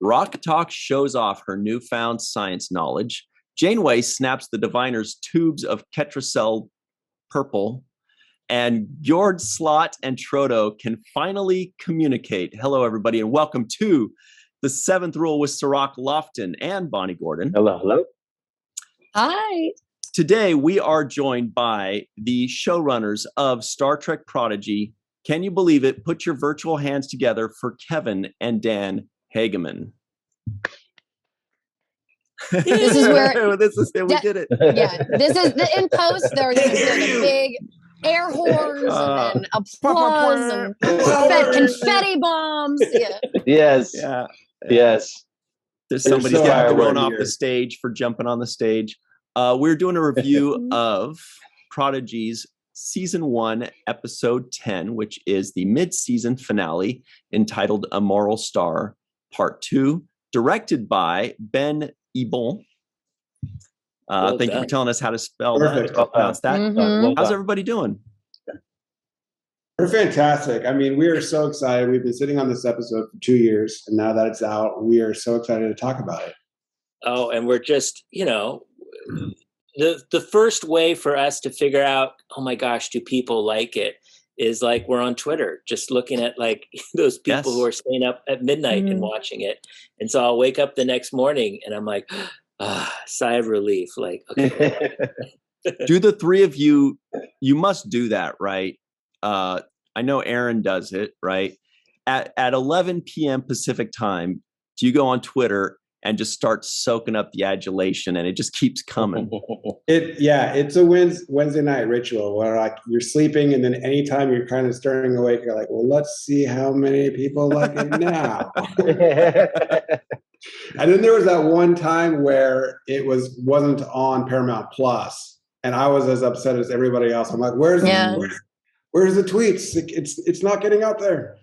Rock Talk shows off her newfound science knowledge. Janeway snaps the diviner's tubes of Ketracel purple. And Gjord, Slot, and Trodo can finally communicate. Hello, everybody, and welcome to The Seventh Rule with Cirroc, Lofton, and Bonnie Gordon. Hello, hello. Hi. Today, we are joined by the showrunners of Star Trek Prodigy. Can you believe it? Put your virtual hands together for Kevin and Dan Hageman. This is where this is it. We did it. Yeah, this is in post. They're going to do the big air horns and applause and confetti bombs. Yeah. Yes. Yeah. Yes. There's somebody's so getting thrown ironic off here. the stage for jumping on the stage. We're doing a review of Prodigy's Season 1, Episode 10, which is the mid-season finale entitled A Moral Star, Part 2, directed by Ben Ibon. Thank you for telling us how to spell Perfect. that, pronounce that. Mhm. How's everybody doing? We're fantastic. I mean, we are so excited. We've been sitting on this episode for 2 years, and now that it's out, we are so excited to talk about it. Oh, and we're just, the first way for us to figure out, oh my gosh, do people like it, is like we're on Twitter, just looking at like those people who are staying up at midnight and watching it. And so I'll wake up the next morning and I'm like, sigh of relief. Like, okay. Do the three of you must do that, right? I know Aaron does it, right? At 11 p.m. Pacific time, do you go on Twitter and just start soaking up the adulation and it just keeps coming? It's a Wednesday night ritual where like you're sleeping and then anytime you're kind of stirring awake, you're like, well, let's see how many people like it now. And then there was that one time where it wasn't on Paramount Plus, and I was as upset as everybody else. I'm like, where's the tweets? It's not getting out there.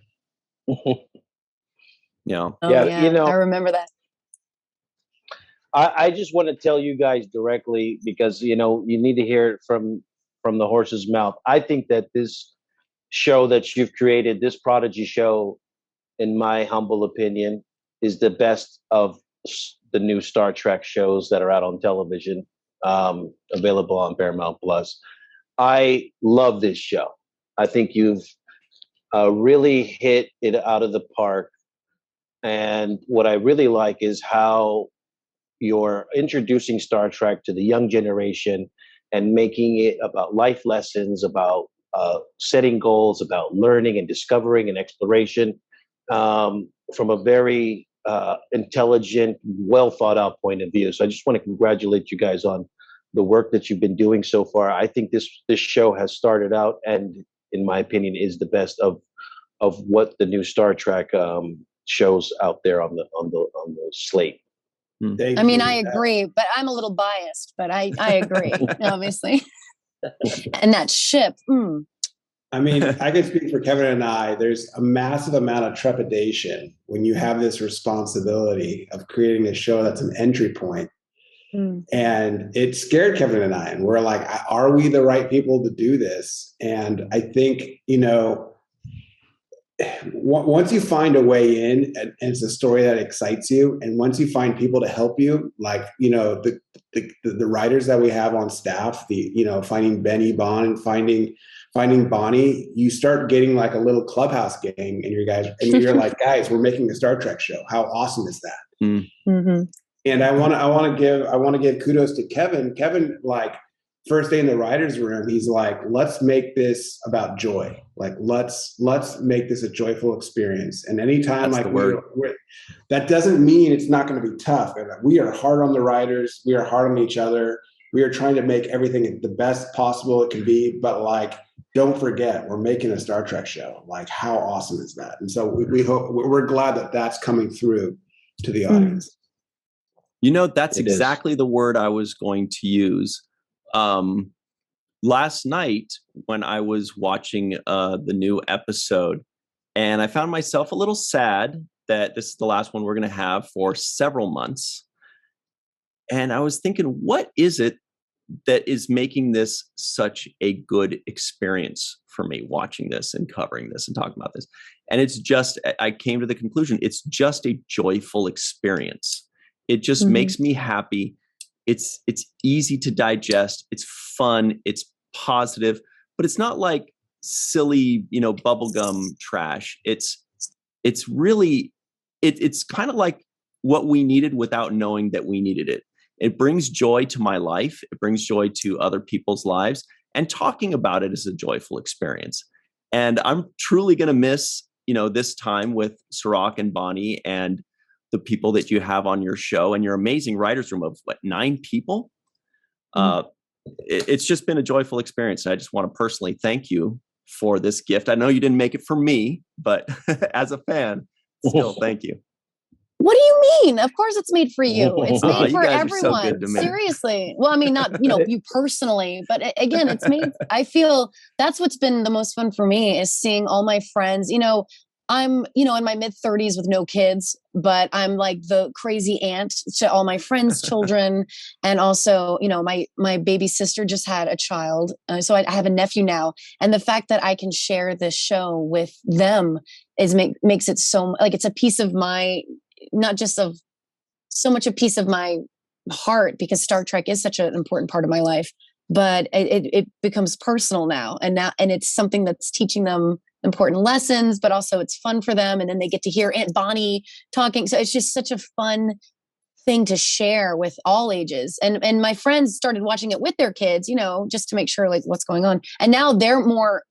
Yeah. I remember that. I just want to tell you guys directly because, you need to hear it from the horse's mouth. I think that this show that you've created, this Prodigy show, in my humble opinion, is the best of the new Star Trek shows that are out on television, available on Paramount Plus. I love this show. I think you've really hit it out of the park. And what I really like is how you're introducing Star Trek to the young generation and making it about life lessons, about setting goals, about learning and discovering and exploration from a very intelligent, well thought out point of view. So I just want to congratulate you guys on the work that you've been doing so far. I think this show has started out and, in my opinion, is the best of what the new Star Trek shows out there on the slate. I mean, I agree, but I'm a little biased, but I agree, obviously. And that ship. I mean, I can speak for Kevin and I. There's a massive amount of trepidation when you have this responsibility of creating a show that's an entry point. And it scared Kevin and I. And we're like, are we the right people to do this? And I think, once you find a way in and it's a story that excites you, and once you find people to help you, like, the writers that we have on staff, finding Benny Bond and finding Bonnie, you start getting like a little clubhouse gang and you're like, guys, we're making a Star Trek show. How awesome is that? Mm-hmm. And I want to give kudos to Kevin. Kevin, like, first day in the writer's room, he's like, let's make this about joy. Like, let's make this a joyful experience. And anytime, that's like, that doesn't mean it's not going to be tough. And we are hard on the writers. We are hard on each other. We are trying to make everything the best possible it can be. But like, don't forget, we're making a Star Trek show. Like, how awesome is that? And so we're glad that that's coming through to the audience. That's exactly the word I was going to use. Last night when I was watching the new episode, and I found myself a little sad that this is the last one we're going to have for several months. And I was thinking, what is it that is making this such a good experience for me, watching this and covering this and talking about this. And it's just, I came to the conclusion, it's just a joyful experience. It just makes me happy. It's easy to digest. It's fun. It's positive, but it's not like silly, bubblegum trash. It's really, it's kind of like what we needed without knowing that we needed it. It brings joy to my life. It brings joy to other people's lives. And talking about it is a joyful experience. And I'm truly going to miss, this time with Cirroc and Bonnie and the people that you have on your show and your amazing writers room of 9 people. It's just been a joyful experience. I just want to personally thank you for this gift. I know you didn't make it for me, but as a fan, still thank you. What do you mean? Of course it's made for you. It's made for everyone. So good to me. Seriously. Well, I mean, not, you personally, but again, it's made, I feel that's what's been the most fun for me is seeing all my friends, I'm, in my mid-30s with no kids, but I'm like the crazy aunt to all my friends' children. And also, my baby sister just had a child. So I have a nephew now. And the fact that I can share this show with them makes it so, like, it's a piece of my, not just of so much a piece of my heart, because Star Trek is such an important part of my life, but it becomes personal now. And it's something that's teaching them important lessons, but also it's fun for them. And then they get to hear Aunt Bonnie talking. So it's just such a fun thing to share with all ages. And my friends started watching it with their kids, just to make sure like what's going on. And now they're more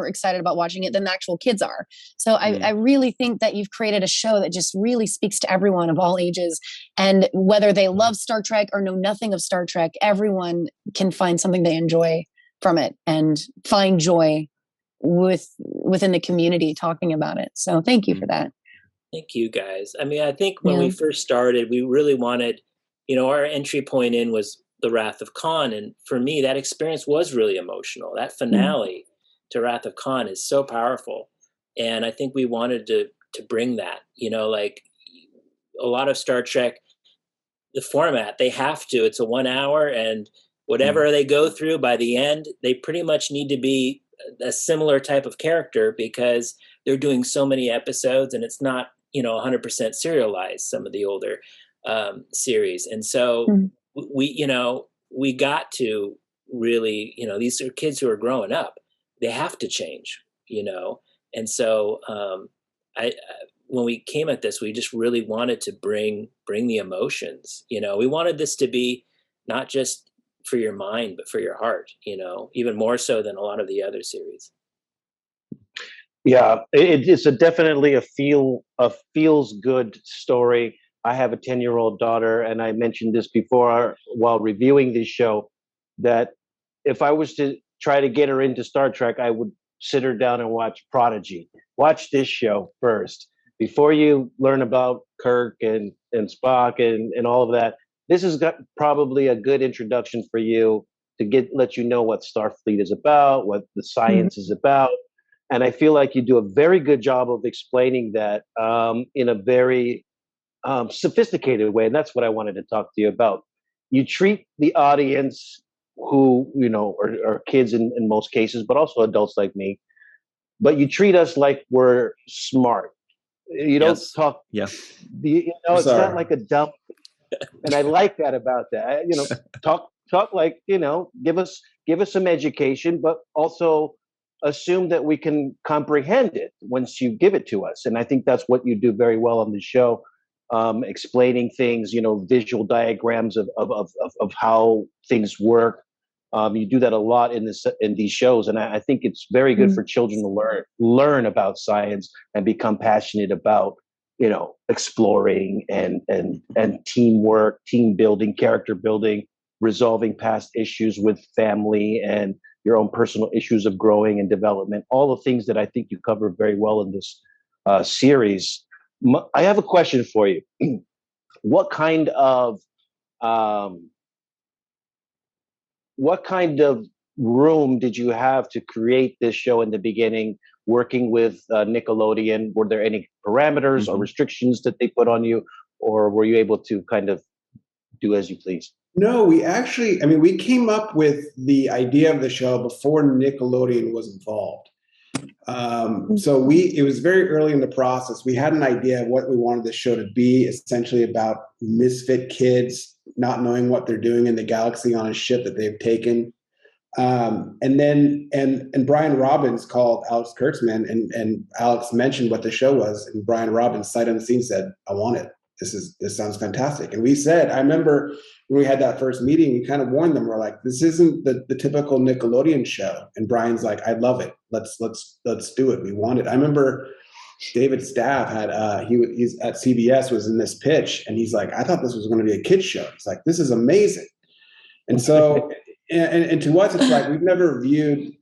excited about watching it than the actual kids are. So I really think that you've created a show that just really speaks to everyone of all ages. And whether they love Star Trek or know nothing of Star Trek, everyone can find something they enjoy from it and find joy within the community talking about it. So thank you for that. Thank you, guys. I mean, I think when we first started, we really wanted, our entry point in was the Wrath of Khan. And for me, that experience was really emotional. That finale to Wrath of Khan is so powerful. And I think we wanted to bring that, like a lot of Star Trek, the format, they have to, it's a 1 hour, and whatever they go through by the end, they pretty much need to be a similar type of character we they're doing so many episodes, and it's not, 100% serialized, some of the older series. And so we got to really, these are kids who are growing up. They have to change, And so when we came at this, we just really wanted to bring the emotions. We wanted this to be not just for your mind, but for your heart, even more so than a lot of the other series. Yeah, it's definitely a feels good story. I have a 10-year-old daughter, and I mentioned this before while reviewing this show, that if I was to try to get her into Star Trek, I would sit her down and watch Prodigy. Watch this show first before you learn about Kirk and Spock and all of that. This has got probably a good introduction for you to let you know what Starfleet is about, what the science is about. And I feel like you do a very good job of explaining that in a very sophisticated way. And that's what I wanted to talk to you about. You treat the audience who, are kids in most cases, but also adults like me. But you treat us like we're smart. You don't talk. Yeah. It's not like a dumb. And I like that about that. Talk like, give us some education, but also assume that we can comprehend it once you give it to us. And I think that's what you do very well on the show, explaining things, visual diagrams of how things work. You do that a lot in these shows, and I think it's very good for children to learn about science and become passionate about, exploring and teamwork, team building, character building, resolving past issues with family and your own personal issues of growing and development. All the things that I think you cover very well in this series. I have a question for you. What kind of room did you have to create this show in the beginning, working with Nickelodeon? Were there any parameters or restrictions that they put on you, or were you able to kind of do as you please? No, we actually, I mean, we came up with the idea of the show before Nickelodeon was involved. So it was very early in the process. We had an idea of what we wanted the show to be, essentially about misfit kids not knowing what they're doing in the galaxy on a ship that they've taken. And Brian Robbins called Alex Kurtzman, and Alex mentioned what the show was, and Brian Robbins, sight on the scene, said, "I want it. This sounds fantastic." And we said, I remember when we had that first meeting, we kind of warned them. We're like, "This isn't the typical Nickelodeon show." And Brian's like, "I love it. Let's do it. We want it." I remember David Staff had he's at CBS, was in this pitch, and he's like, "I thought this was going to be a kid's show." He's like, "This is amazing." And so, and to us, it's like we've never viewed.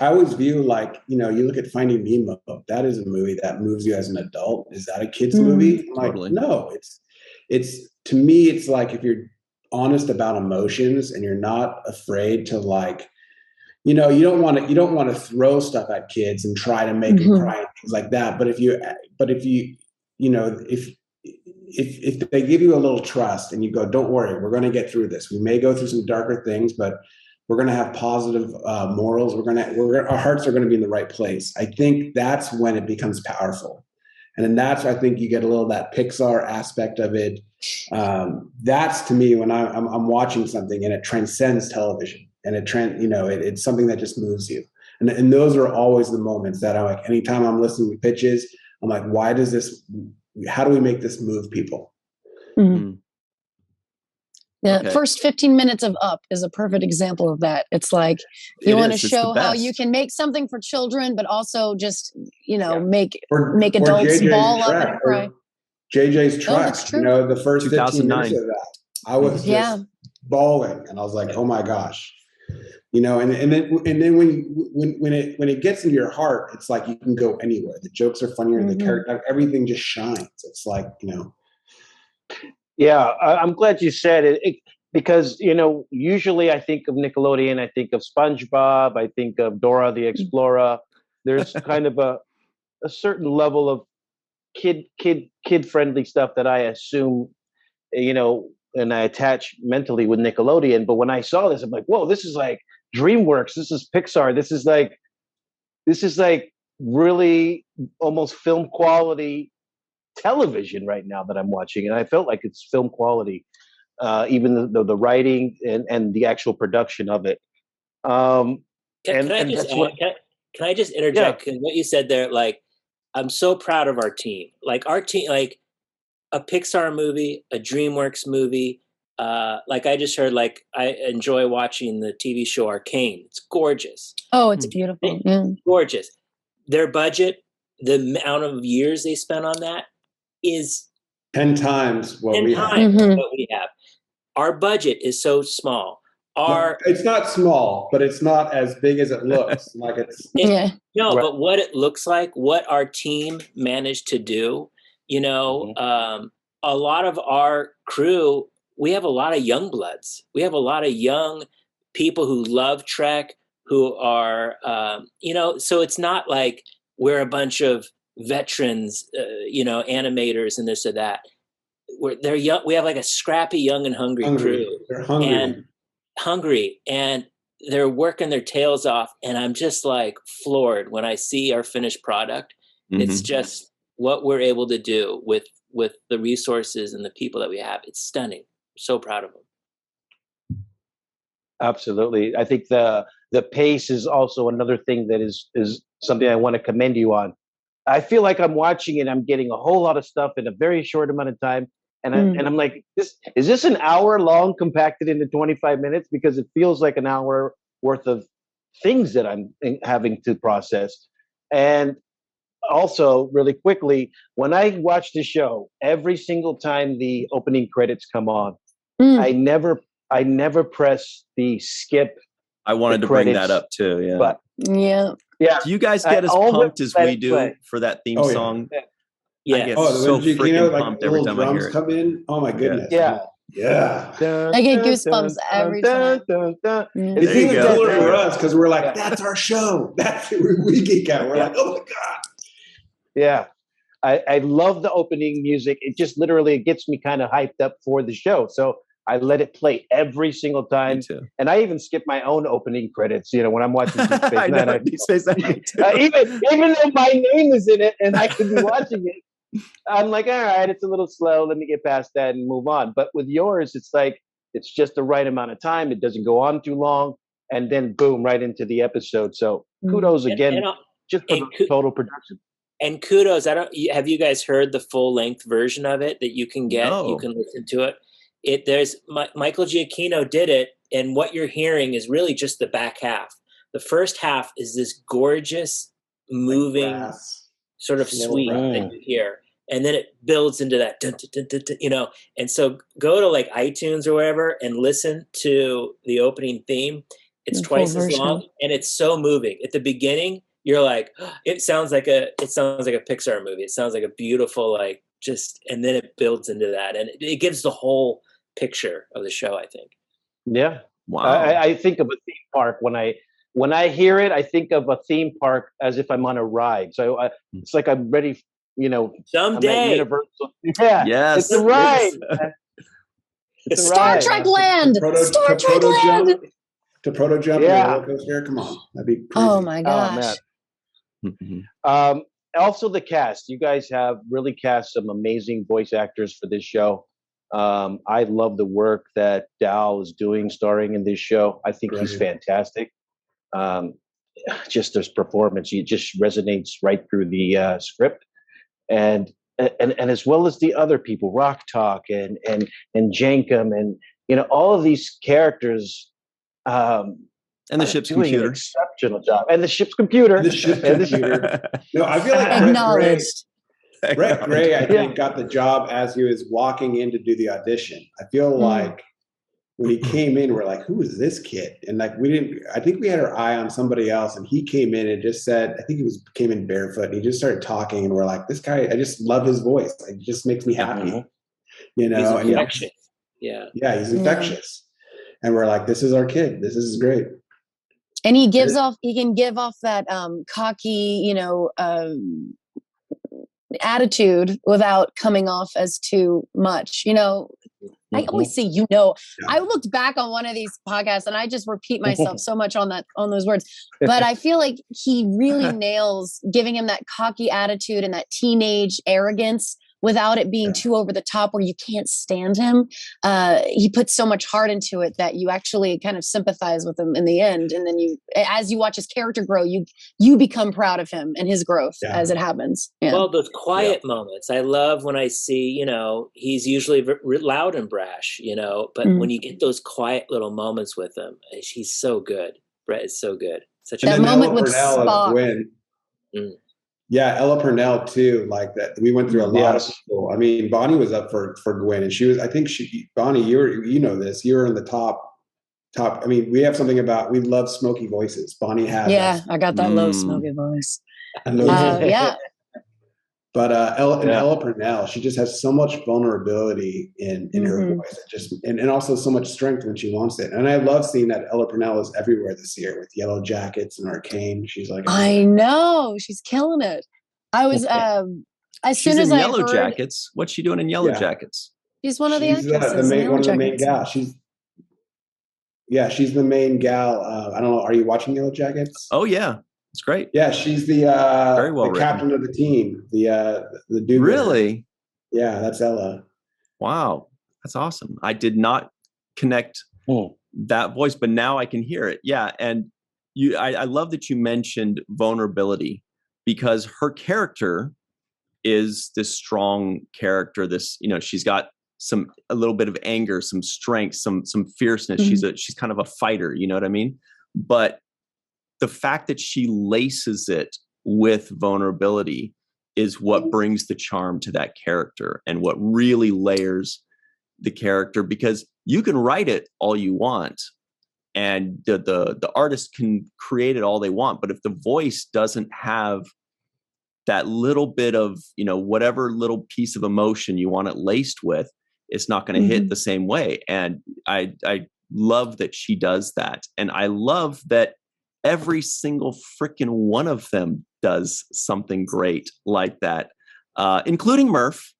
I always view, like, you look at Finding Nemo. That is a movie that moves you as an adult. Is that a kid's movie? I'm like, totally. No. It's to me, it's like if you're honest about emotions and you're not afraid to, like, you don't want to throw stuff at kids and try to make them cry and things like that. But if they give you a little trust and you go, "Don't worry, we're going to get through this. We may go through some darker things, but we're going to have positive morals. Our hearts are going to be in the right place." I think that's when it becomes powerful. And then that's, I think you get a little of that Pixar aspect of it. That's, to me, when I'm watching something and it transcends television, and it's something that just moves you. And those are always the moments that I'm like, anytime I'm listening to pitches, I'm like, how do we make this move people? Mm-hmm. Yeah, okay. First 15 minutes of Up is a perfect example of that. It's like you want to show how you can make something for children, but also just make adults ball up and cry. JJ's Trek, the first 15 minutes of that, I was just bawling, and I was like, "Oh my gosh," and then when it gets into your heart, it's like you can go anywhere. The jokes are funnier, the character, everything just shines. It's like Yeah, I'm glad you said it because, usually I think of Nickelodeon, I think of SpongeBob, I think of Dora the Explorer. There's kind of a certain level of kid-friendly stuff that I assume, and I attach mentally with Nickelodeon. But when I saw this, I'm like, whoa, this is like DreamWorks. This is Pixar. This is like really almost film quality television right now that I'm watching, and I felt like it's film quality, even the writing and the actual production of it. Can I just interject? Yeah. What you said there, like, I'm so proud of our team. Like our team, like a Pixar movie, a DreamWorks movie. Like I just heard, like I enjoy watching the TV show Arcane. It's gorgeous. Oh, it's beautiful. Yeah. Gorgeous. Their budget, the amount of years they spent on that, is 10 times what we have. What we have. Our budget is so small. It's not small, but it's not as big as it looks. Like but what it looks like, what our team managed to do, a lot of our crew, we have a lot of young bloods. We have a lot of young people who love Trek, who are, so it's not like we're a bunch of veterans, animators and this or that. They're young. We have like a scrappy, young and hungry crew. They're hungry. And they're working their tails off. And I'm just like floored when I see our finished product. It's just what we're able to do with the resources and the people that we have. It's stunning. I'm so proud of them. Absolutely. I think the pace is also another thing that is something I want to commend you on. I feel like I'm watching it. I'm getting a whole lot of stuff in a very short amount of time. And I'm like, is this an hour long compacted into 25 minutes? Because it feels like an hour worth of things that I'm having to process. And also, really quickly, when I watch the show, every single time the opening credits come on, I never press the skip. I wanted to bring that up too. Yeah. But yeah. Do you guys get as pumped as we do for that theme song? Yeah. I get so freaking pumped every time I hear it. Come in. Oh my goodness. Yeah. I get goosebumps every time. It's even cooler for us because we're like, that's our show. We geek out. We're like, oh my God. Yeah. I love the opening music. It just literally gets me kind of hyped up for the show. So I let it play every single time. Me too. And I even skip my own opening credits, you know, when I'm watching Deep Space Nine. Deep Space Nine, me too. Even though my name is in it and I could be watching it, I'm like, all right, it's a little slow. Let me get past that and move on. But with yours, it's like, it's just the right amount of time. It doesn't go on too long. And then boom, right into the episode. So kudos again, just for the total production. And kudos, have you guys heard the full length version of it that you can get? No. You can listen to it. There's Michael Giacchino did it, and what you're hearing is really just the back half. The first half is this gorgeous, moving sort of sweep that you hear, and then it builds into that, dun, dun, dun, dun, you know. And so go to like iTunes or wherever and listen to the opening theme. It's twice as long, and it's so moving. At the beginning, you're like, it sounds like a Pixar movie. It sounds like a beautiful, like, just, and then it builds into that, and it gives the whole picture of the show, I think. Yeah. Wow. I think of a theme park when I hear it. I think of a theme park as if I'm on a ride. So it's like I'm ready, you know, someday. Universal. Yeah. Yes. It's a ride. It's Star Trek Land. Star Trek Land. To proto jump in a roller coaster, come on, that'd be crazy. Oh my gosh! Also, the cast. You guys have really cast some amazing voice actors for this show. I love the work that Dal is doing, starring in this show. I think he's fantastic. Just his performance, he just resonates right through the script, and as well as the other people, Rock Talk and Jankum, and you know, all of these characters. And the ship's computer. An exceptional job. And the ship's computer. No, I feel like acknowledged. Brett Gray, I think, got the job as he was walking in to do the audition. I feel like when he came in, we're like, who is this kid? And like, I think we had our eye on somebody else, and he came in and just said, I think came in barefoot, and he just started talking, and we're like, this guy, I just love his voice. It just makes me happy. You know, he's infectious. Yeah, he's infectious. And we're like, this is our kid. This is great. And he can give off that cocky, you know, attitude without coming off as too much. You know, I always say, you know, I looked back on one of these podcasts and I just repeat myself so much on those words, but I feel like he really nails giving him that cocky attitude and that teenage arrogance without it being too over the top where you can't stand him. He puts so much heart into it that you actually kind of sympathize with him in the end. And then as you watch his character grow, you become proud of him and his growth as it happens. Yeah. Well, those quiet moments, I love when I see, you know, he's usually loud and brash, you know, but when you get those quiet little moments with him, he's so good. Brett is so good. That moment with Spock. Yeah, Ella Purnell too. Like that, we went through a lot of people. I mean, Bonnie was up for Gwen, and she was. I think Bonnie, you know this. You were in the top. I mean, we have something about we love smoky voices. Bonnie has. Yeah, I got that low smoky voice. Yeah. But Ella Purnell, she just has so much vulnerability in her voice, and also so much strength when she wants it. And I love seeing that Ella Purnell is everywhere this year with Yellow Jackets and Arcane. She's like, I know, she's killing it. I was she's in Yellow Jackets. What's she doing in Yellow Jackets? She's one of the actresses. One of the main gals. She's the main gal. I don't know. Are you watching Yellow Jackets? Oh yeah. It's great. Yeah, she's the very well the captain of the team. The dude. Really? Yeah, that's Ella. Wow, that's awesome. I did not connect that voice, but now I can hear it. Yeah, and I love that you mentioned vulnerability because her character is this strong character. This, you know, she's got a little bit of anger, some strength, some fierceness. She's kind of a fighter. You know what I mean? But the fact that she laces it with vulnerability is what brings the charm to that character and what really layers the character, because you can write it all you want and the artist can create it all they want. But if the voice doesn't have that little bit of, you know, whatever little piece of emotion you want it laced with, it's not going to hit the same way. And I love that she does that. And I love that every single freaking one of them does something great like that, including Murph.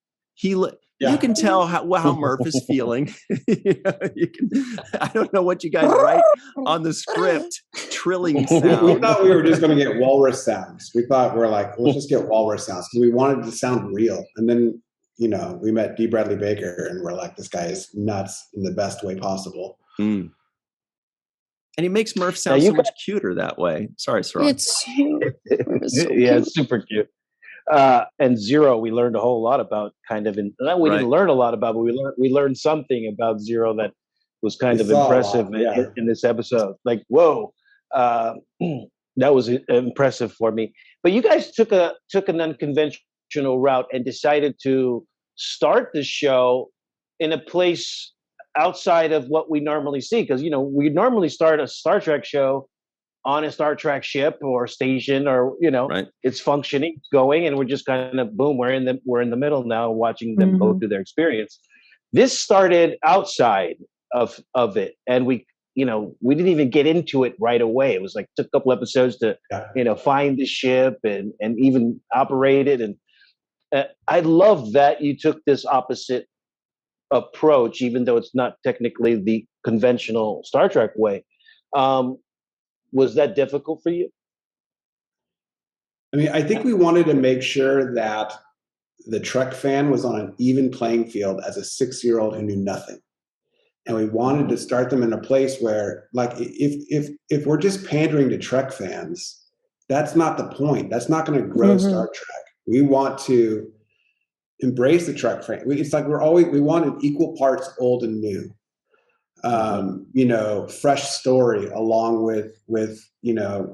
You can tell how Murph is feeling. I don't know what you guys write on the script. Trilling sound. We thought we were just going to get walrus sounds. We thought we're like, let's just get walrus sounds because we wanted it to sound real. And then, we met D. Bradley Baker and we're like, this guy is nuts in the best way possible. Mm. And he makes Murph sound so much cuter that way. Sorry, Cirroc. It's super cute. And Zero, we learned a whole lot about didn't learn a lot about, but we learned something about Zero that was kind of impressive in this episode. Like, whoa, that was impressive for me. But you guys took an unconventional route and decided to start the show in a place outside of what we normally see, because we normally start a Star Trek show on a Star Trek ship or station, or it's functioning, it's going, and we're just kind of boom, we're in the middle now, watching them go through their experience. This started outside of it, and we didn't even get into it right away. It was like took a couple episodes to find the ship and even operate it. And I love that you took this opposite approach, even though it's not technically the conventional Star Trek way. Was that difficult for you? I mean, I think we wanted to make sure that the Trek fan was on an even playing field as a 6-year-old who knew nothing. And we wanted to start them in a place where, like, if we're just pandering to Trek fans, that's not the point. That's not going to grow Star Trek. We want to embrace the Trek fan. It's like we wanted equal parts old and new. Fresh story along with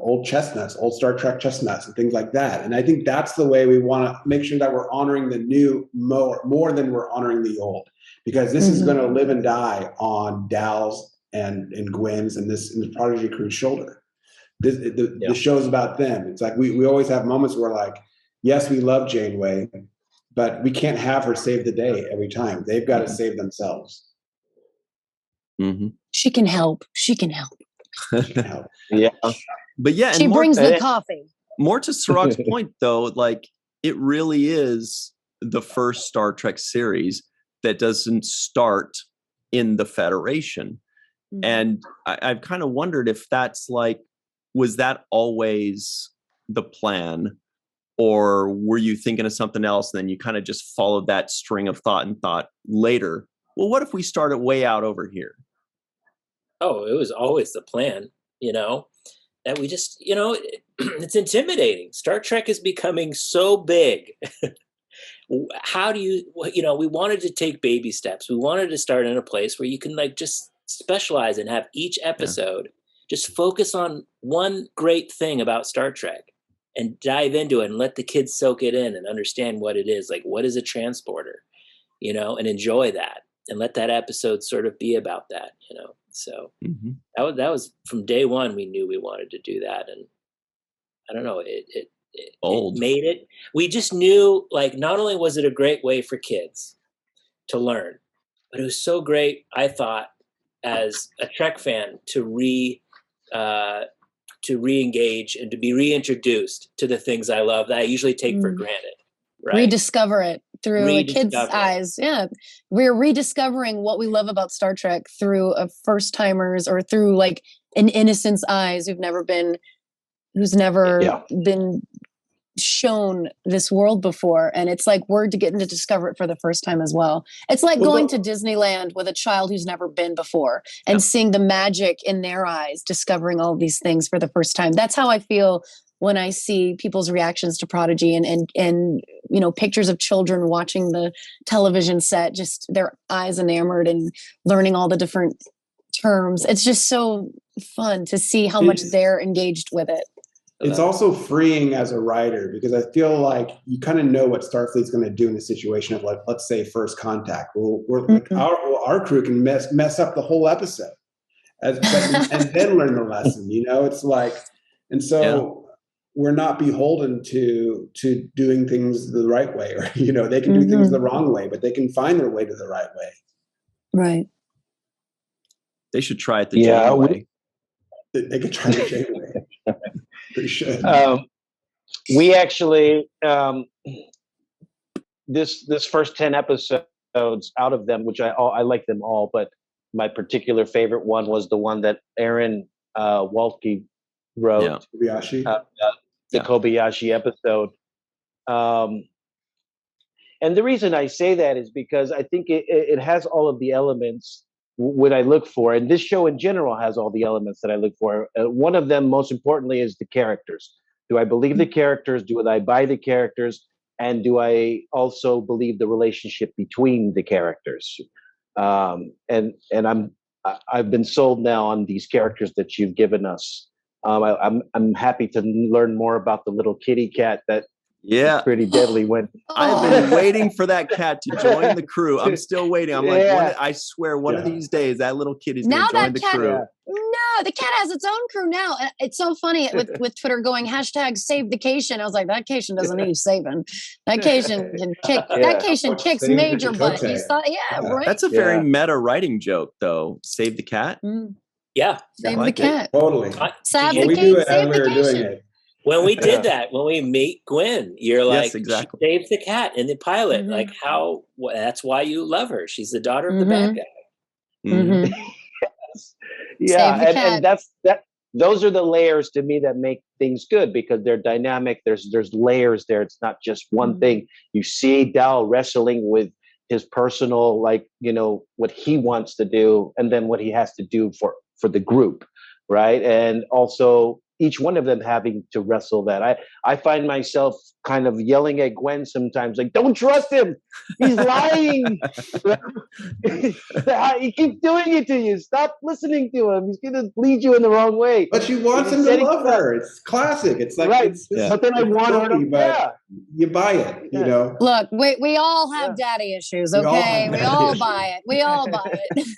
old chestnuts, old Star Trek chestnuts and things like that. And I think that's the way we want to make sure that we're honoring the new more than we're honoring the old, because this is going to live and die on Dal's and Gwen's and the Prodigy crew's shoulder. The show's about them. It's like we always have moments where, like, yes, we love Janeway, but we can't have her save the day every time. They've got to save themselves. Mm-hmm. She can help. She can help. Yeah. But yeah, she brings the coffee. More to Cirroc's point, though, like, it really is the first Star Trek series that doesn't start in the Federation. Mm-hmm. And I've kind of wondered if that's like, was that always the plan? Or were you thinking of something else? And then you kind of just followed that string of thought and thought later, well, what if we started way out over here? Oh, it was always the plan, that we just, it's intimidating. Star Trek is becoming so big. How do we wanted to take baby steps. We wanted to start in a place where you can, like, just specialize and have each episode just focus on one great thing about Star Trek and dive into it and let the kids soak it in and understand what it is. Like, what is a transporter, and enjoy that and let that episode sort of be about that, So that was from day one, we knew we wanted to do that. And I don't know, it made it. We just knew, like, not only was it a great way for kids to learn, but it was so great, I thought, as a Trek fan to re-engage and to be reintroduced to the things I love that I usually take for granted. Right? Rediscover it through a kid's eyes. Yeah. We're rediscovering what we love about Star Trek through a first timers, or through, like, an innocent's eyes who's never been shown this world before. And it's like we're getting to discover it for the first time as well. It's like going to Disneyland with a child who's never been before and seeing the magic in their eyes, discovering all these things for the first time. That's how I feel when I see people's reactions to Prodigy and pictures of children watching the television set, just their eyes enamored and learning all the different terms. It's just so fun to see how much they're engaged with it. It's also freeing as a writer, because I feel like you kind of know what Starfleet's going to do in a situation of, like, let's say, first contact. Like our crew can mess up the whole episode, and then learn the lesson. It's like, and so we're not beholden to doing things the right way, or they can do things the wrong way, but they can find their way to the right way. Right. They should try it the Janeway. They could try the Janeway. They should. We actually this first 10 episodes, episodes out of them, which I like them all, but my particular favorite one was the one that Aaron Waltke wrote, Kobayashi. The Kobayashi episode. And the reason I say that is because I think it has all of the elements what I look for, and this show in general has all the elements that I look for. One of them, most importantly, is the characters. Do I believe the characters? Do I buy the characters? And do I also believe the relationship between the characters? And I've been sold now on these characters that you've given us. I'm happy to learn more about the little kitty cat that is pretty deadly. When I've been waiting for that cat to join the crew. I'm still waiting. I'm like, I swear, one of these days that little kitty's going to join the crew. No, the cat has its own crew now. It's so funny with Twitter going #SaveTheCation. I was like, that Cation doesn't need saving. That Cation can kick. That Cation kicks major butt. You thought, right. That's a very meta writing joke, though. Save the cat. Yeah, save the cat. Totally. Save the we do it as we were doing it. When we did that, when we meet Gwen, you're like, exactly. She saved the cat in the pilot. Mm-hmm. Like that's why you love her. She's the daughter of the bad guy. Mm-hmm. And that's that. Those are the layers to me that make things good because they're dynamic. There's layers there. It's not just one thing. You see Dal wrestling with his personal, what he wants to do, and then what he has to do for the group, right? And also each one of them having to wrestle that. I find myself kind of yelling at Gwen sometimes, like, don't trust him. He's lying. He keeps doing it to you. Stop listening to him. He's going to lead you in the wrong way. But she wants him to love her. It's classic. It's like, but then I want her to, you buy it, you know? Look, we all have daddy issues, okay? We all buy it. We all buy it.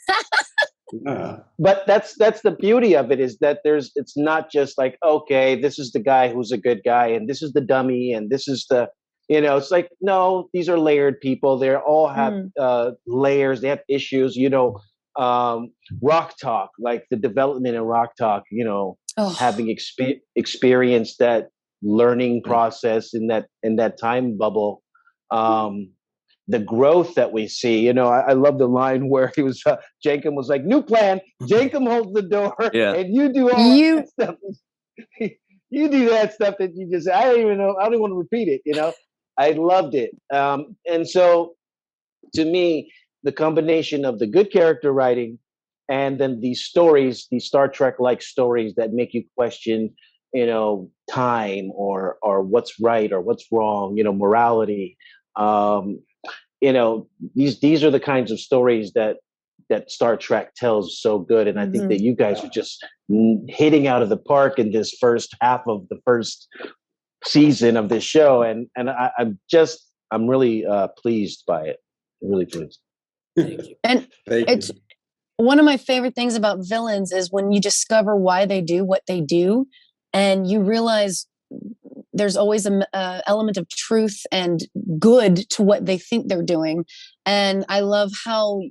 But that's the beauty of it is that it's not just like, okay, this is the guy who's a good guy and this is the dummy and this is the, it's like, no, these are layered people. They all have layers. They have issues, Rock Talk, like the development in Rock Talk, having experienced that learning process in that time bubble. The growth that we see, I love the line where he was, Jankum was like, new plan. Jankum holds the door and you do all that stuff. You do that stuff that you just, I don't even know. I don't want to repeat it, I loved it. And so to me, the combination of the good character writing and then these stories, these Star Trek-like stories that make you question, time or what's right or what's wrong, morality, these are the kinds of stories that Star Trek tells so good. And I think that you guys are just hitting out of the park in this first half of the first season of this show. And I'm really pleased by it. I'm really pleased. Thank you. And it's one of my favorite things about villains is when you discover why they do what they do and you realize there's always an element of truth and good to what they think they're doing. And I love how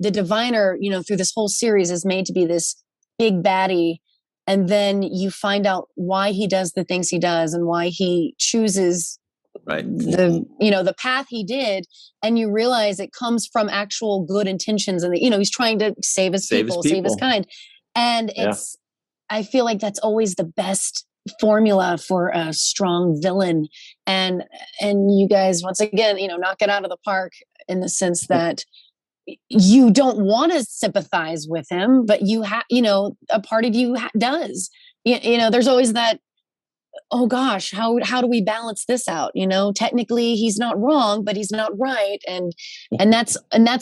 the diviner, through this whole series is made to be this big baddie. And then you find out why he does the things he does and why he chooses the path he did. And you realize it comes from actual good intentions. And, he's trying to save his people, save his kind. And I feel like that's always the best formula for a strong villain. And you guys, once again, knock it out of the park in the sense that you don't want to sympathize with him, but you have, a part of you does. There's always that, oh gosh, how do we balance this out? Technically he's not wrong, but he's not right. And that's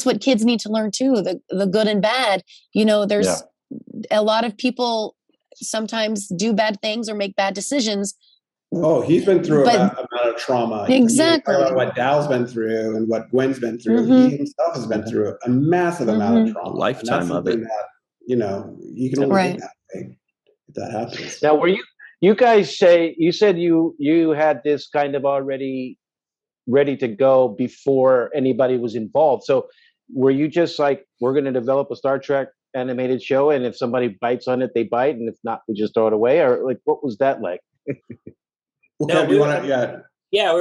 what kids need to learn too, the good and bad. There's a lot of people sometimes do bad things or make bad decisions. Oh, he's been through a amount of trauma. Exactly. About what Dal's been through and what Gwen's been through. He himself has been through a massive amount of trauma. Lifetime of it. That, you can only get that way if that happens. Now, were you guys you said you had this kind of already ready to go before anybody was involved. So were you just like, we're going to develop a Star Trek animated show, and if somebody bites on it, they bite, and if not, we just throw it away? Or like, what was that like? We're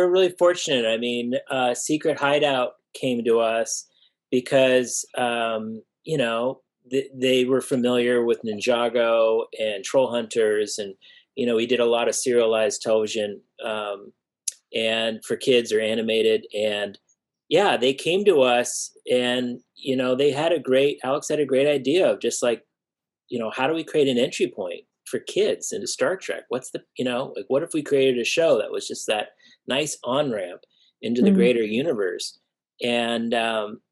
really fortunate. I mean, Secret Hideout came to us because, you know, they were familiar with Ninjago and Troll Hunters, and, you know, we did a lot of serialized television and for kids or animated. And yeah, they came to us and, you know, Alex had a great idea of just like, you know, how do we create an entry point for kids into Star Trek? What's the, you know, like, what if we created a show that was just that nice on-ramp into the greater universe? And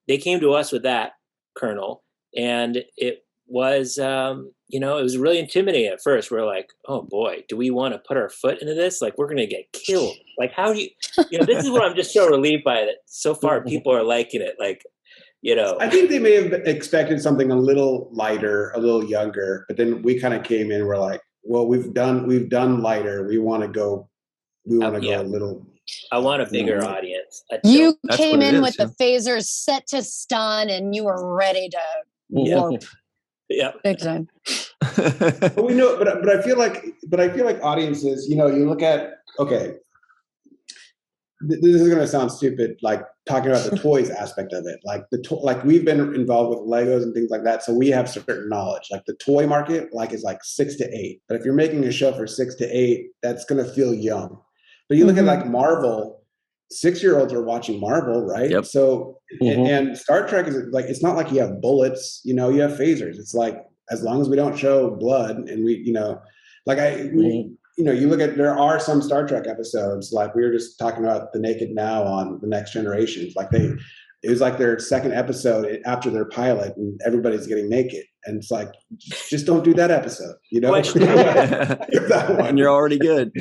they came to us with that kernel, and it was, you know, it was really intimidating at first. We're like, oh boy, do we want to put our foot into this? Like, we're going to get killed. Like, how do you know, this is what I'm just so relieved by, that so far people are liking it. Like, you know, I think they may have expected something a little lighter, a little younger, but then we kind of came in. We're like, well, we've done lighter. We want to go a little. I want a bigger audience. You came in with the phasers set to stun, and you were ready to warp. Yeah, big time. But we know, but I feel like audiences, you know, you look at, okay, this is going to sound stupid, like talking about the toys aspect of it. Like like we've been involved with Legos and things like that, so we have certain knowledge. Like the toy market, like is like 6 to 8. But if you're making a show for 6 to 8, that's going to feel young. But you look at like Marvel, 6-year-olds are watching Marvel, right? Yep. So and Star Trek is like, it's not like you have bullets, you know, you have phasers. It's like, as long as we don't show blood, and we, you know, like you know, you look at, there are some Star Trek episodes, like we were just talking about The Naked Now on The Next Generation. Like it was like their second episode after their pilot, and everybody's getting naked. And it's like, just don't do that episode, you know? That one, you're already good.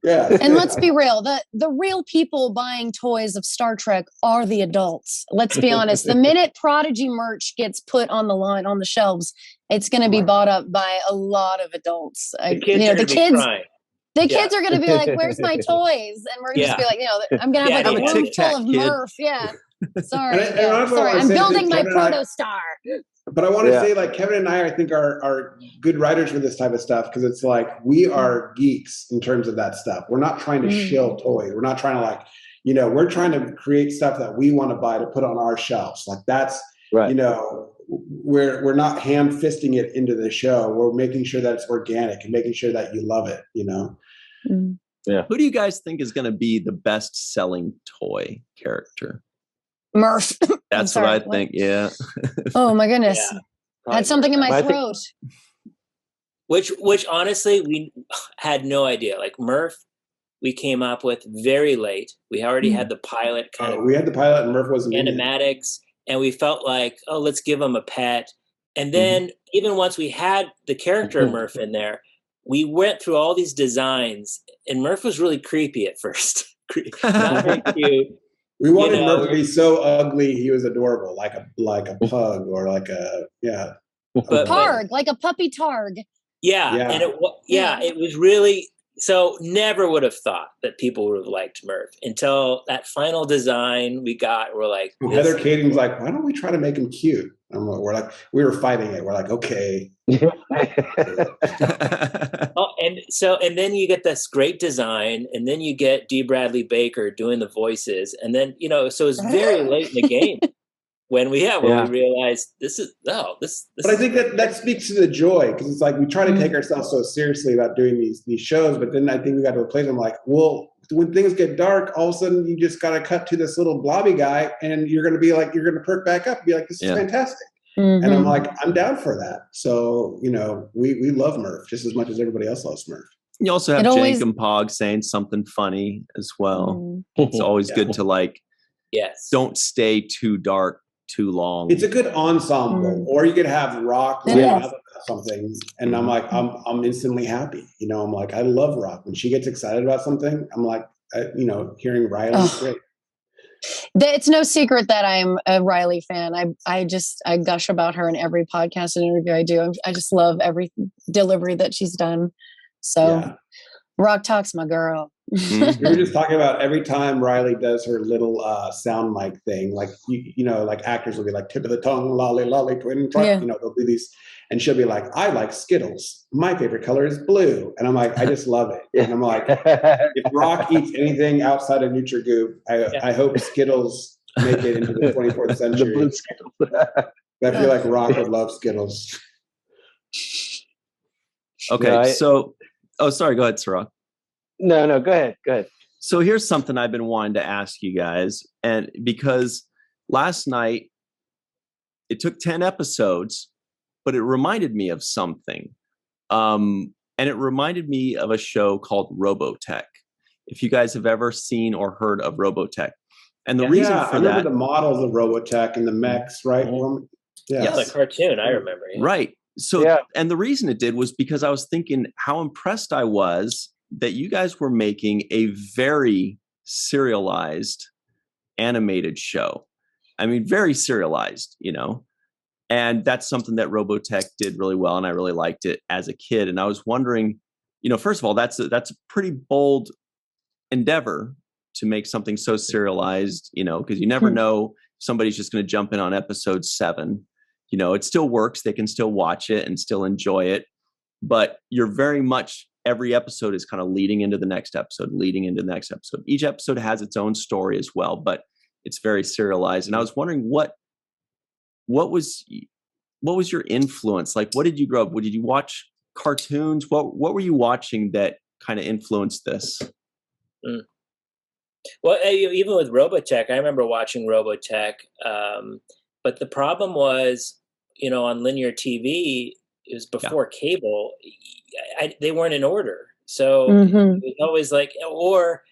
Yeah. And let's be real, the real people buying toys of Star Trek are the adults. Let's be honest. The minute Prodigy merch gets put on the line, on the shelves, it's going to be bought up by a lot of adults. The kids, you know, the kids are going to be like, "Where's my toys?" And we're just be like, you know, I'm going to have like a room full of Murph. Yeah. Sorry. Sorry. I'm building my proto-star. But I want to say, like, Kevin and I think are good writers for this type of stuff, because it's like, we are geeks in terms of that stuff. We're not trying to shill toys. We're not trying to, like, you know, we're trying to create stuff that we want to buy to put on our shelves. Like, that's, you know, we're not ham-fisting it into the show. We're making sure that it's organic and making sure that you love it, you know? Yeah. Who do you guys think is going to be the best-selling toy character? Murph. That's what I think. Yeah. Oh my goodness. I had something in my throat. Which honestly, we had no idea. Like Murph, we came up with very late. We already had the pilot we had the pilot, and Murph wasn't animatics, and we felt like, oh, let's give him a pet. And then even once we had the character Murph in there, we went through all these designs, and Murph was really creepy at first. Not very cute. We wanted Murph to be so ugly he was adorable, like a pug, or like a targ, like a puppy targ. Yeah. And it was really, so never would have thought that people would have liked Murph until that final design we got. We're like, Heather Kading's like, why don't we try to make him cute? And we're like, we were fighting it. We're like, okay. And then you get this great design, and then you get D. Bradley Baker doing the voices, and then, you know, so it's very late in the game when we realized this is. But I think that speaks to the joy, because it's like we try to take ourselves so seriously about doing these shows, but then I think we got to replace them. Like, well, when things get dark, all of a sudden you just got to cut to this little blobby guy, and you're going to be like, you're going to perk back up and be like, this is fantastic. And I'm like, I'm down for that. So, you know, we love Murph just as much as everybody else loves Murph. You also have Jank and Pog saying something funny as well. It's always good to, like, don't stay too dark too long. It's a good ensemble. Or you could have Rock about something, and I'm like, I'm instantly happy. You know, I'm like, I love Rock. When she gets excited about something, I'm like, you know, hearing Riley is great. It's no secret that I'm a Riley fan. I gush about her in every podcast and interview I do. I just love every delivery that she's done. So Rock Talk's my girl. We were just talking about every time Riley does her little sound mic thing, like, you know, like actors will be like, tip of the tongue, lolly, lolly, twin, you know, they'll do these. And she'll be like, I like Skittles. My favorite color is blue. And I'm like, I just love it. And I'm like, if Rock eats anything outside of NutriGoop, I hope Skittles make it into the 24th century. The blue Skittles. I feel like Rock would love Skittles. Okay, sorry, go ahead, Cirroc. No, go ahead. So here's something I've been wanting to ask you guys, and because last night it took 10 episodes, but it reminded me of something. And it reminded me of a show called Robotech. If you guys have ever seen or heard of Robotech. And the reason for I remember the models of Robotech and the mechs, right? Yeah, the cartoon, I remember. Yeah. Right. So, and the reason it did was because I was thinking how impressed I was that you guys were making a very serialized animated show. I mean, very serialized, and that's something that Robotech did really well. And I really liked it as a kid. And I was wondering, first of all, that's a pretty bold endeavor to make something so serialized, because you never know somebody's just going to jump in on episode 7. It still works. They can still watch it and still enjoy it. But you're very much, every episode is kind of leading into the next episode, leading into the next episode. Each episode has its own story as well, but it's very serialized. And I was wondering what was your influence? Like, what did you grow up? Did you watch cartoons? What were you watching that kind of influenced this? Well, even with Robotech, I remember watching Robotech. But the problem was, on linear TV, it was before cable. They weren't in order. So it was always like, or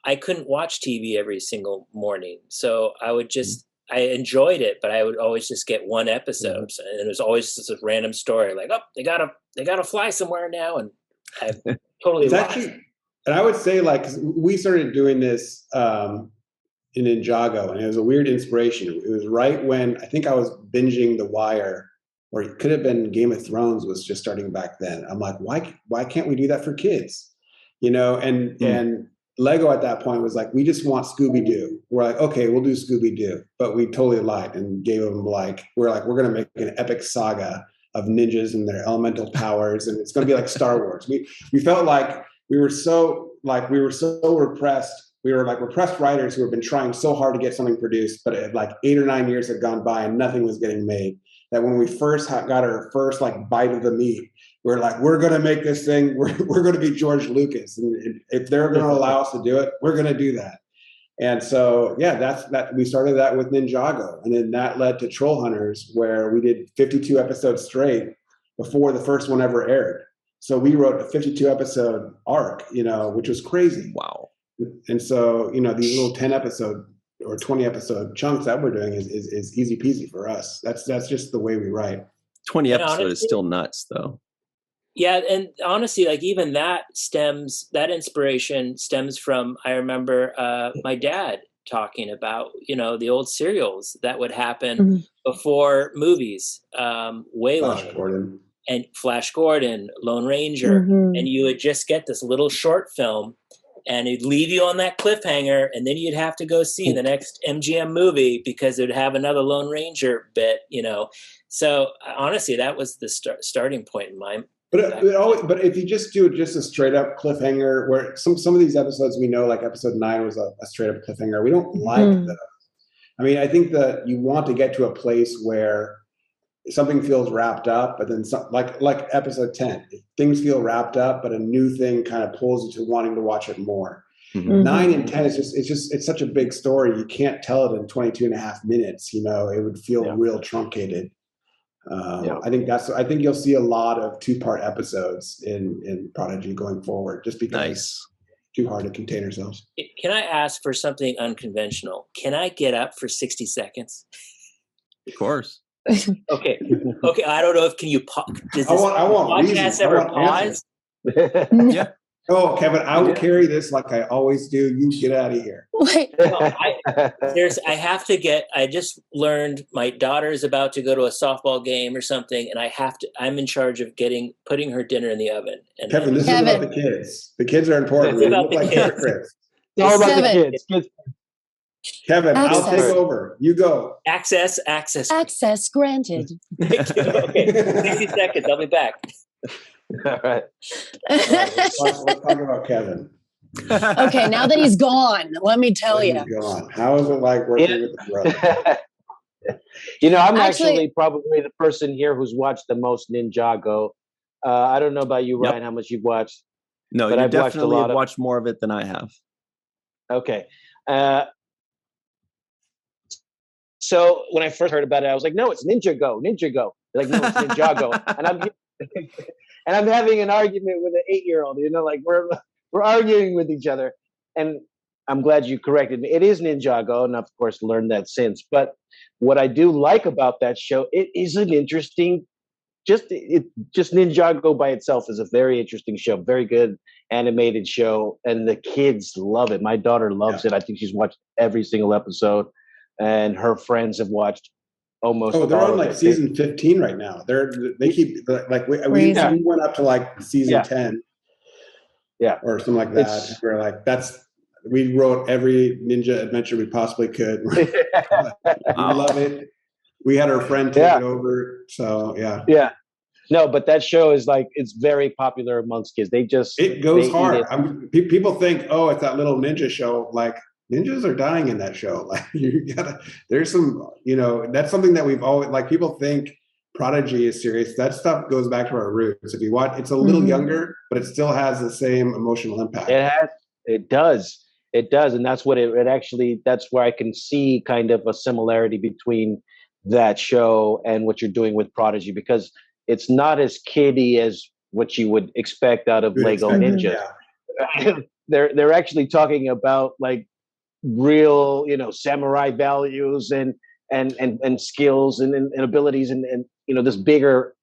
I couldn't watch TV every single morning. So I would just, I enjoyed it, but I would always just get one episode. And it was always just a random story like, oh, they gotta fly somewhere now. And I totally lost. And I would say, like, 'cause we started doing this in Ninjago, and it was a weird inspiration. It was right when I think I was binging The Wire, or it could have been Game of Thrones was just starting back then. I'm like, why can't we do that for kids? And Lego at that point was like, we just want Scooby-Doo. We're like, okay, we'll do Scooby-Doo. But we totally lied and gave them we're going to make an epic saga of ninjas and their elemental powers. And it's going to be like Star Wars. We felt like we were so repressed. We were like repressed writers who have been trying so hard to get something produced, but 8 or 9 years had gone by and nothing was getting made. That when we first got our first bite of the meat, we're like, we're going to make this thing. We're going to be George Lucas, and if they're going to allow us to do it, we're going to do that. And so, that we started that with Ninjago, and then that led to Troll Hunters, where we did 52 episodes straight before the first one ever aired. So we wrote a 52 episode arc, which was crazy. Wow. And so, these little 10 episode or 20 episode chunks that we're doing is easy peasy for us. That's just the way we write. 20 episode is still nuts though. Yeah. And honestly, even that inspiration stems from, I remember my dad talking about, the old serials that would happen before movies, Wayland and Flash Gordon, Lone Ranger. And you would just get this little short film, and it'd leave you on that cliffhanger, and then you'd have to go see the next MGM movie because it would have another Lone Ranger bit, So honestly, that was the starting point in my. But if you just do just a straight up cliffhanger, where some of these episodes we know, like episode 9 was a straight up cliffhanger, we don't like those. I mean, I think that you want to get to a place where something feels wrapped up, but then like episode 10, things feel wrapped up, but a new thing kind of pulls you to wanting to watch it more. 9 and 10 it's such a big story. You can't tell it in 22 and a half minutes. It would feel real truncated. I think you'll see a lot of 2-part episodes in Prodigy going forward, just because it's too hard to contain ourselves. Can I ask for something unconventional? Can I get up for 60 seconds? Of course. Okay. I don't know if can you. Does this I want podcast ever pause? Yeah. Oh, Kevin, I will carry this like I always do. You get out of here. Wait. No, I just learned my daughter is about to go to a softball game or something, and I'm in charge of putting her dinner in the oven. And Kevin, this is about the kids. The kids are important. It's about the kids. It's all about the kids. Kevin, I'll take over. You go. Access granted. Thank you. Okay, 60 seconds. I'll be back. All right. Let's talk about Kevin. Okay, now that he's gone, let me tell you. How is it like working with the brother? I'm actually probably the person here who's watched the most Ninjago. I don't know about you, Ryan, how much you've watched. No, you definitely have watched more of it than I have. Okay. So when I first heard about it, I was like, no, it's Ninjago. They're like, no, it's Ninjago. And I'm having an argument with an 8-year-old, like we're arguing with each other. And I'm glad you corrected me. It is Ninjago, and of course learned that since. But what I do like about that show, it is an interesting, just Ninjago by itself is a very interesting show, very good animated show, and the kids love it. My daughter loves it. I think she's watched every single episode, and her friends have watched almost. Oh, they're on like season 15 right now. They keep like we went up to like season 10, or something like that. We're like we wrote every ninja adventure we possibly could. I love it. We had our friend take it over, so yeah. No, but that show is like, it's very popular amongst kids. It goes hard. People think, oh, it's that little ninja show. Like, ninjas are dying in that show. Like, there's some, that's something that we've always, like, people think Prodigy is serious. That stuff goes back to our roots. If you watch, it's a little younger, but it still has the same emotional impact. It does. And that's what it actually, that's where I can see kind of a similarity between that show and what you're doing with Prodigy, because it's not as kiddie as what you would expect out of Lego Ninja. Yeah. They're actually talking about like real, samurai values and skills and abilities and this bigger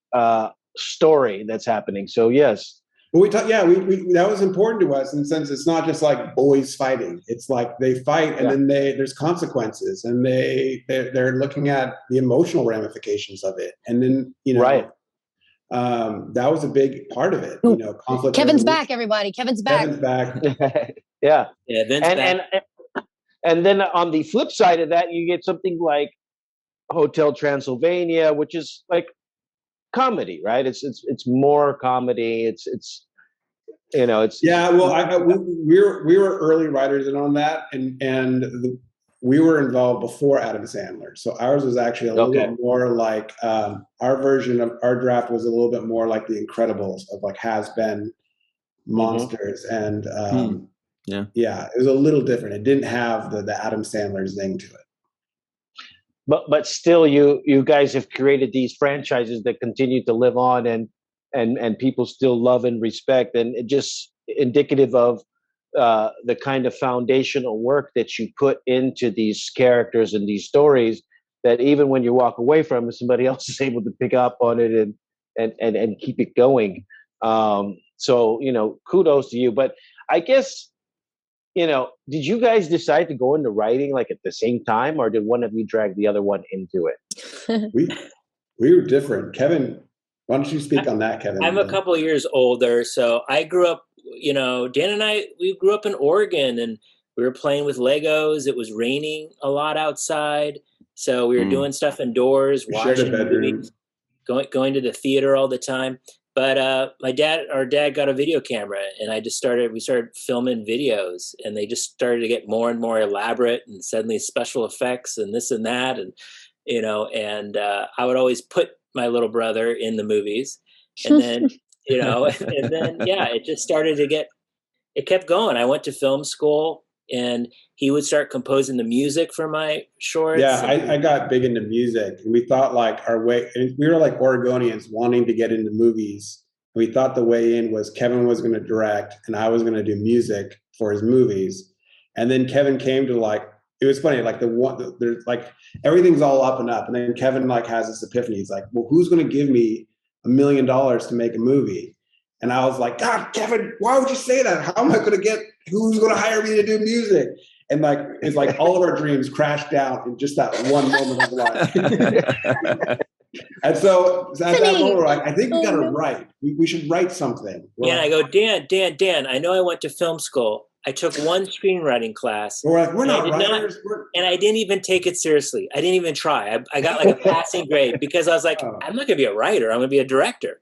story that's happening. So yes. Well, we that was important to us in the sense it's not just like boys fighting. It's like they fight and then there's consequences, and they're looking at the emotional ramifications of it, and then that was a big part of it. Conflict. Kevin's back, everybody. Kevin's back. Yeah. Vince back. And then on the flip side of that, you get something like Hotel Transylvania, which is like comedy, right? It's more comedy. It's we were early writers in on that, and we were involved before Adam Sandler, so ours was actually a little bit more like our version of our draft was a little bit more like The Incredibles, of like has-been monsters, and it was a little different. It didn't have the Adam Sandler zing to it. But still, you guys have created these franchises that continue to live on, and people still love and respect, and it just indicative of the kind of foundational work that you put into these characters and these stories, that even when you walk away from it, somebody else is able to pick up on it and keep it going. So kudos to you. But I guess, did you guys decide to go into writing like at the same time, or did one of you drag the other one into it? We were different. Kevin, why don't you speak on that, Kevin? I'm a couple of years older, so I grew up, Dan and I, we grew up in Oregon, and we were playing with Legos. It was raining a lot outside, so we were doing stuff indoors, watching movies, going to the theater all the time. But our dad got a video camera, and we started filming videos, and they just started to get more and more elaborate, and suddenly special effects and this and that. And, I would always put my little brother in the movies, and then, it just started to it kept going. I went to film school, and he would start composing the music for my shorts. Yeah, I got big into music, and we thought like we were like Oregonians wanting to get into movies. We thought the way in was Kevin was going to direct and I was going to do music for his movies. And then Kevin came to like, it was funny, like there's like everything's all up and up. And then Kevin like has this epiphany. He's like, well, who's going to give me $1 million to make a movie? And I was like, God, Kevin, why would you say that? How am I going to get, who's going to hire me to do music? And like, it's like all of our dreams crashed down in just that one moment of life. And so at that moment, we're like, I think we got to write. We should write something. Yeah, I go, Dan, I know I went to film school. I took one screenwriting class. We're like, we're not writers. And I didn't even take it seriously. I didn't even try. I got like a passing grade because I was like, I'm not going to be a writer. I'm going to be a director.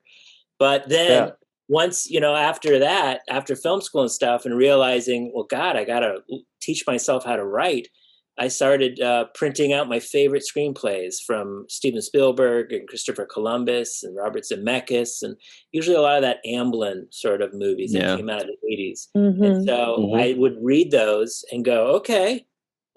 But then once, after film school and stuff, and realizing, well, God, I got to teach myself how to write, I started printing out my favorite screenplays from Steven Spielberg and Christopher Columbus and Robert Zemeckis, and usually a lot of that Amblin sort of movies that came out of the 80s. Mm-hmm. And so I would read those and go, okay,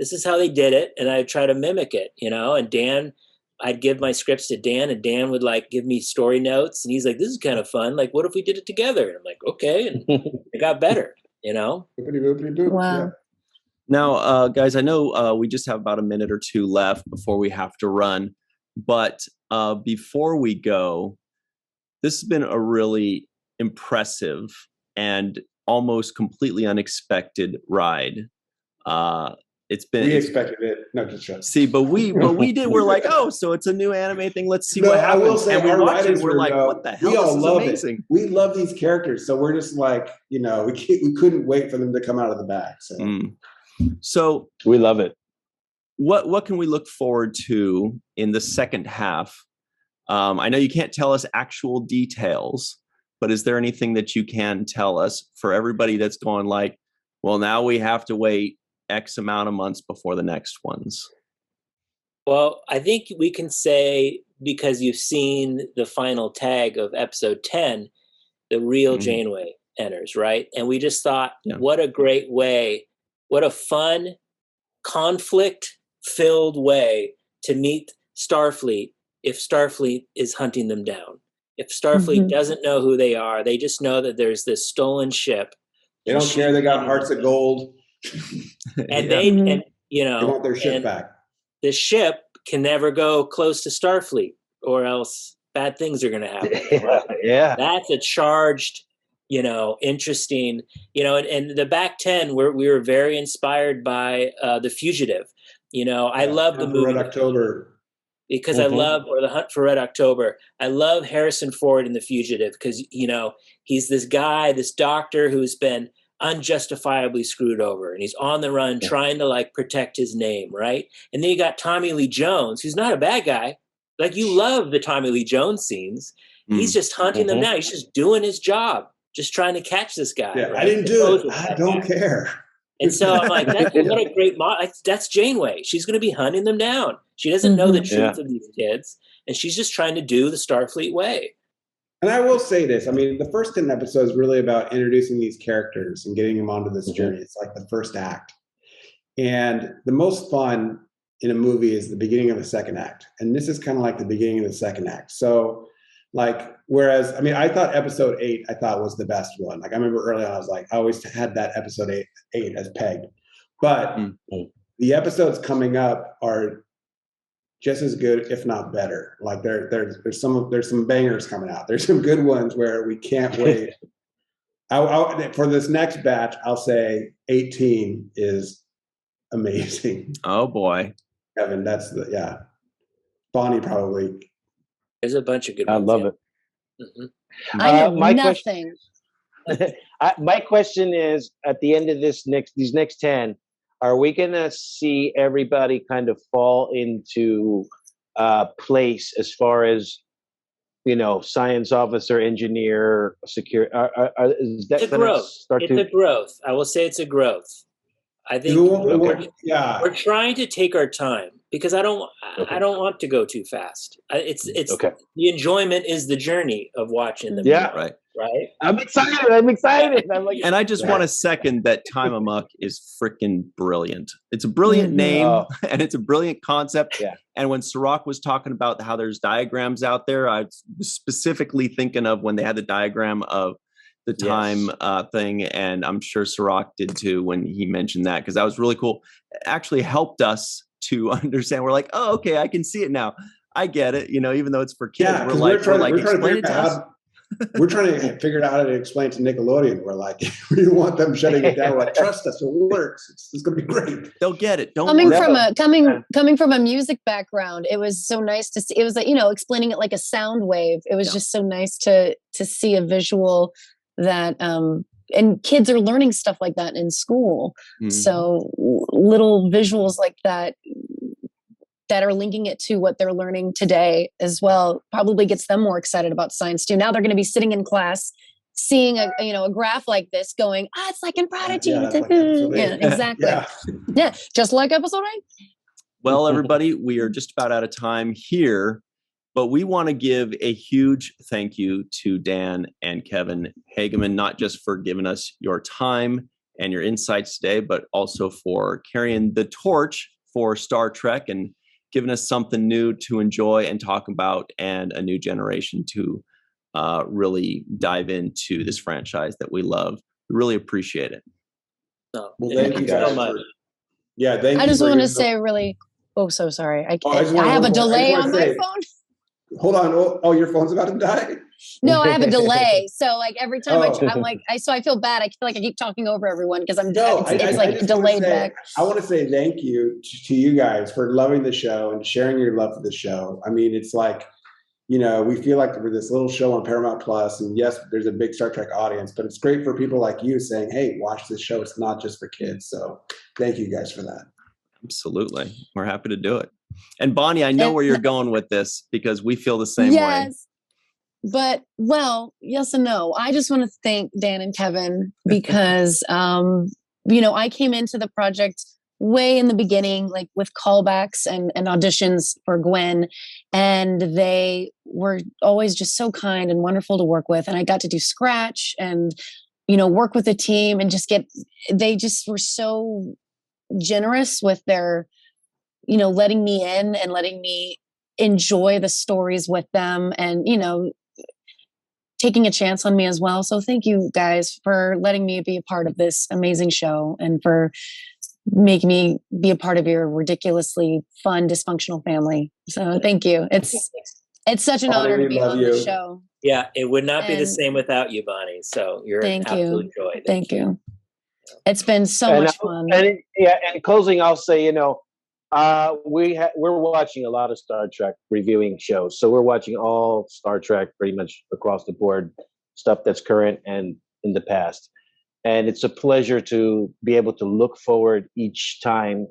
this is how they did it. And I'd try to mimic it, and Dan, I'd give my scripts to Dan, and Dan would like give me story notes, and he's like, this is kind of fun. Like, what if we did it together? And I'm like, okay. And it got better, Wow. Yeah. Now, guys, I know we just have about a minute or two left before we have to run. But before we go, this has been a really impressive and almost completely unexpected ride. We expected it. No, just shut. See, but we did. We're like, oh, so it's a new anime thing. Let's see what happens. I will say, and we our watched it. writers We're like, what the hell? We all love amazing. it. We love these characters, so we're just like, we couldn't wait for them to come out of the bag. So we love it. What can we look forward to in the second half? I know you can't tell us actual details, but is there anything that you can tell us for everybody that's going like, well, now we have to wait X amount of months before the next ones? Well, I think we can say, because you've seen the final tag of episode 10, the real Janeway enters, right? And we just thought, what a great way, what a fun, conflict-filled way to meet Starfleet if Starfleet is hunting them down. If Starfleet doesn't know who they are, they just know that there's this stolen ship. They don't care. They got hearts of gold. And they want their ship back. The ship can never go close to Starfleet, or else bad things are going to happen. Yeah. That's a charged, interesting, and the back 10, we were very inspired by The Fugitive. I love the movie Red October. Because I love, or The Hunt for Red October. I love Harrison Ford in The Fugitive because, he's this guy, this doctor who's been unjustifiably screwed over, and he's on the run trying to protect his name, right? And then you got Tommy Lee Jones, who's not a bad guy. Like, you love the Tommy Lee Jones scenes. He's just hunting them down. He's just doing his job, just trying to catch this guy. Yeah, right? I didn't do it. I don't care. And so I'm like, what a great model. That's Janeway. She's going to be hunting them down. She doesn't know the truth of these kids, and she's just trying to do the Starfleet way. And I will say this. I mean, the first 10 episodes is really about introducing these characters and getting them onto this journey. It's like the first act. And the most fun in a movie is the beginning of the second act. And this is kind of like the beginning of the second act. So whereas, I mean, I thought episode 8, was the best one. Like, I remember early on, I was like, I always had that episode 8 as pegged. But the episodes coming up are just as good, if not better. Like, there's some bangers coming out. There's some good ones where we can't wait. For this next batch, I'll say 18 is amazing. Oh boy, Kevin, Bonnie probably. There's a bunch of good ones. I love it. I know nothing. My question is, at the end of these next 10, are we going to see everybody kind of fall into place as far as, science officer, engineer, security? Is that it's a growth. It's a growth. I will say it's a growth. I think we're trying to take our time, because I don't want to go too fast. It's the enjoyment is the journey of watching them. Yeah, right. I'm excited. I'm like, and I just want to second that Time Amok is freaking brilliant. It's a brilliant name, and it's a brilliant concept. Yeah. And when Cirroc was talking about how there's diagrams out there, I was specifically thinking of when they had the diagram of the time thing, and I'm sure Cirroc did too when he mentioned that, because that was really cool. It actually helped us to understand. We're like, oh, okay, I can see it now. I get it. Even though it's for kids, we're trying to figure out how to explain to Nickelodeon. We're like, we don't want them shutting it down. We're like, trust us, it works. It's going to be great. They'll get it. Coming from a music background, it was so nice to see. It was like, explaining it like a sound wave. It was just so nice to see a visual that and kids are learning stuff like that in school. So little visuals like that are linking it to what they're learning today as well probably gets them more excited about science too. Now they're going to be sitting in class seeing a graph like this going, it's like in Prodigy. Yeah, It's like, yeah, exactly. Yeah, just like episode 8. Well, everybody, we are just about out of time here, but we want to give a huge thank you to Dan and Kevin Hageman, not just for giving us your time and your insights today, but also for carrying the torch for Star Trek and giving us something new to enjoy and talk about, and a new generation to really dive into this franchise that we love. We really appreciate it. Well, thank you guys so much. Thank you. I just want to say really, so sorry. I have a delay on my phone. Hold on. Oh, your phone's about to die? No, I have a delay. So like every time I'm like, so I feel bad. I feel like I keep talking over everyone because it's like delayed back. I want to say thank you to you guys for loving the show and sharing your love for the show. I mean, it's like, we feel like we're this little show on Paramount Plus, and yes, there's a big Star Trek audience, but it's great for people like you saying, hey, watch this show. It's not just for kids. So thank you guys for that. Absolutely. We're happy to do it. And Bonnie, I know where you're going with this because we feel the same way. But yes and no. I just want to thank Dan and Kevin because, I came into the project way in the beginning, like with callbacks and auditions for Gwen, and they were always just so kind and wonderful to work with. And I got to do scratch and, work with the team and they just were so generous with their, letting me in and letting me enjoy the stories with them and, taking a chance on me as well. So thank you guys for letting me be a part of this amazing show and for making me be a part of your ridiculously fun, dysfunctional family. So thank you. It's such an honor to be on the show. Yeah, it would not be the same without you, Bonnie. So you're an absolute joy. Thank you. It's been so much fun. And in closing, I'll say, we're watching a lot of Star Trek reviewing shows. So we're watching all Star Trek pretty much across the board, stuff that's current and in the past. And it's a pleasure to be able to look forward each time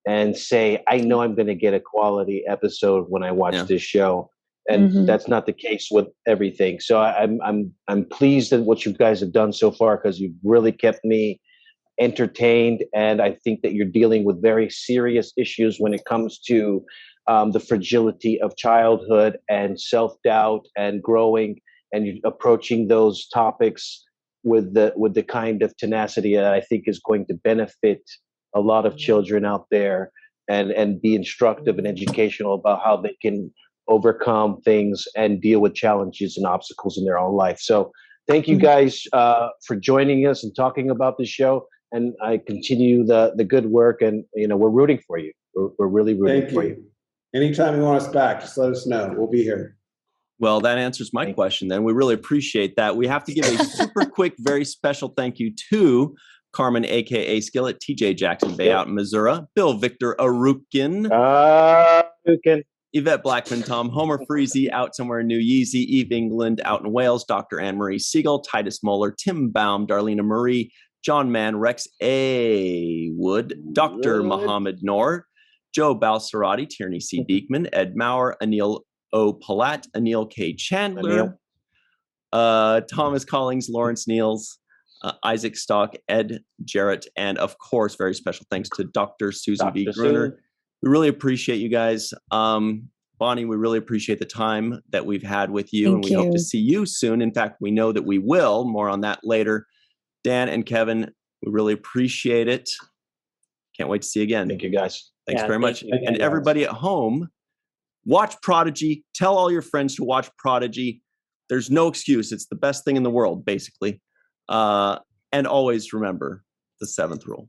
and say, I know I'm going to get a quality episode when I watch this show. And that's not the case with everything. So I'm pleased at what you guys have done so far because you've really kept me entertained, and I think that you're dealing with very serious issues when it comes to the fragility of childhood and self-doubt and growing, and you're approaching those topics with the kind of tenacity that I think is going to benefit a lot of children out there and be instructive and educational about how they can overcome things and deal with challenges and obstacles in their own life. So thank you guys for joining us and talking about this show. And I continue the good work, and we're rooting for you. We're really rooting for you. Anytime you want us back, just let us know. We'll be here. Well, that answers my question then. We really appreciate that. We have to give a super quick, very special thank you to Carmen, a.k.a. Skillet, TJ Jackson-Bey out in Missouri, Bill Victor Arucan, Yvette Blackmon, Tom Homer Freezy out somewhere in New Yeezy, Eve England out in Wales, Dr. Anne-Marie Segal, Titus Moeller, Tim Baum, Darlena Marie, John Mann, Rex A. Wood, Dr. Muhammad Noor, Joe Balsarati, Tierney C. Diekman, Ed Maurer, Anil O. Palat, Anil K. Chandler, Thomas Collings, Lawrence Niels, Isaac Stock, Ed Jarrett, and of course, very special thanks to Dr. Susan B. Gruner. We really appreciate you guys. Bonnie, we really appreciate the time that we've had with you, and we hope to see you soon. In fact, we know that we will. More on that later. Dan and Kevin, we really appreciate it. Can't wait to see you again. Thank you, guys. Thanks very much. And everybody at home, watch Prodigy. Tell all your friends to watch Prodigy. There's no excuse. It's the best thing in the world, basically. And always remember the 7th rule.